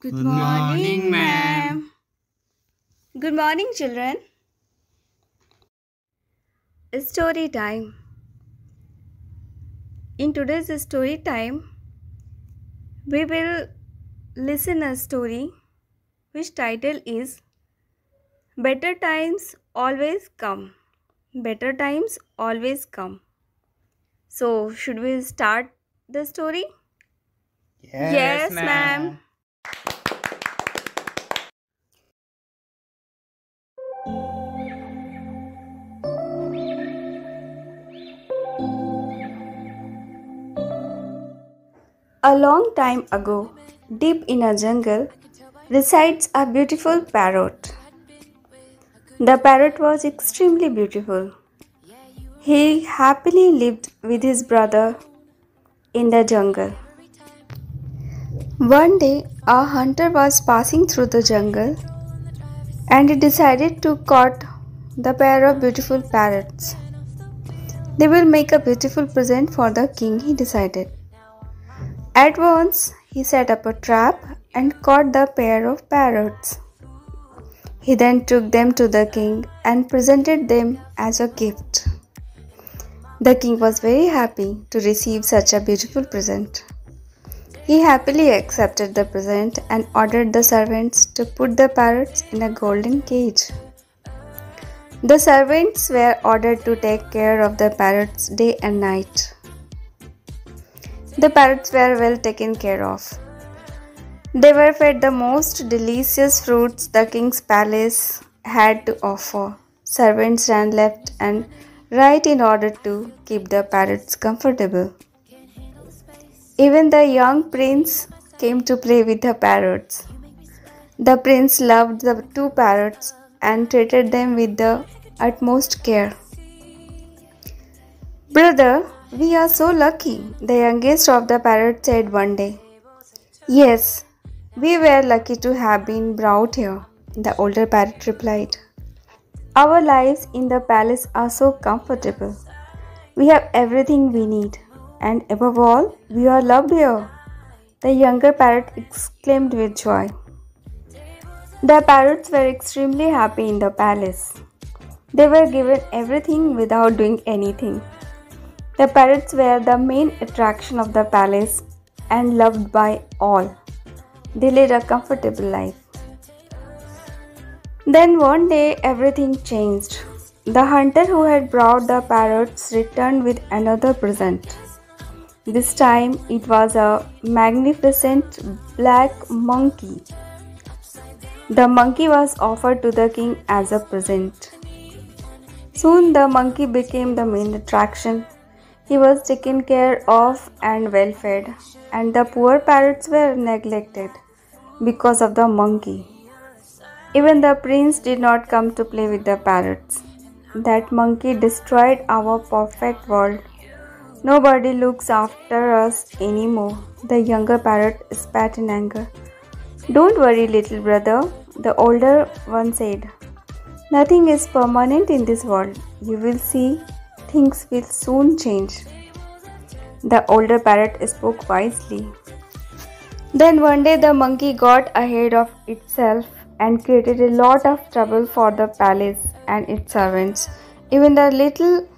Good morning, ma'am. Good morning, children. Story time. In today's story time, we will listen a story which title is Better Times Always Come. Better Times Always Come. So, should we start the story? Yes, ma'am. A long time ago, deep in a jungle, resides a beautiful parrot. The parrot was extremely beautiful. He happily lived with his brother in the jungle. One day, a hunter was passing through the jungle and he decided to catch the pair of beautiful parrots. They will make a beautiful present for the king, he decided. At once, he set up a trap and caught the pair of parrots. He then took them to the king and presented them as a gift. The king was very happy to receive such a beautiful present. He happily accepted the present and ordered the servants to put the parrots in a golden cage. The servants were ordered to take care of the parrots day and night. The parrots were well taken care of. They were fed the most delicious fruits the king's palace had to offer. Servants ran left and right in order to keep the parrots comfortable. Even the young prince came to play with the parrots. The prince loved the two parrots and treated them with the utmost care. Brother, we are so lucky, the youngest of the parrots said one day. Yes, we were lucky to have been brought here, the older parrot replied. Our lives in the palace are so comfortable. We have everything we need, and above all, we are loved here, the younger parrot exclaimed with joy. The parrots were extremely happy in the palace. They were given everything without doing anything. The parrots were the main attraction of the palace and loved by all. They led a comfortable life. Then one day everything changed. The hunter who had brought the parrots returned with another present. This time it was a magnificent black monkey. The monkey was offered to the king as a present. Soon the monkey became the main attraction. He was taken care of and well fed, and the poor parrots were neglected because of the monkey. Even the prince did not come to play with the parrots. That monkey destroyed our perfect world. Nobody looks after us anymore. The younger parrot spat in anger. Don't worry, little brother, the older one said. Nothing is permanent in this world. You will see, things will soon change. The older parrot spoke wisely. Then one day the monkey got ahead of itself and created a lot of trouble for the palace and its servants. Even the little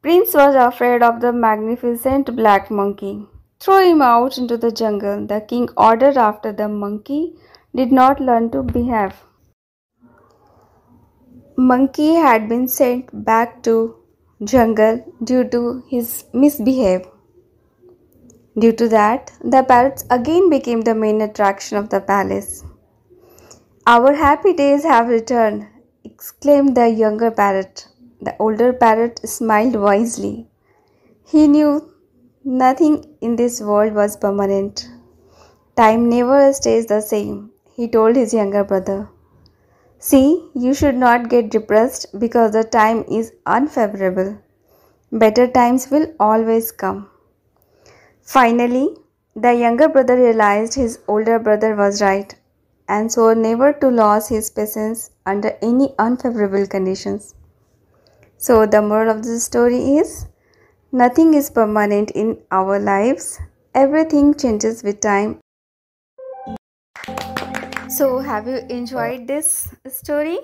prince was afraid of the magnificent black monkey. Throw him out into the jungle, the king ordered after the monkey did not learn to behave. Monkey had been sent back to jungle due to his misbehave. Due to that, the parrots again became the main attraction of the palace. Our happy days have returned, exclaimed the younger parrot. The older parrot smiled wisely. He knew nothing in this world was permanent. Time never stays the same, he told his younger brother. See, you should not get depressed because the time is unfavorable. Better times will always come. Finally, the younger brother realized his older brother was right and swore never to lose his patience under any unfavorable conditions. So, the moral of the story is nothing is permanent in our lives, everything changes with time. So, have you enjoyed this story?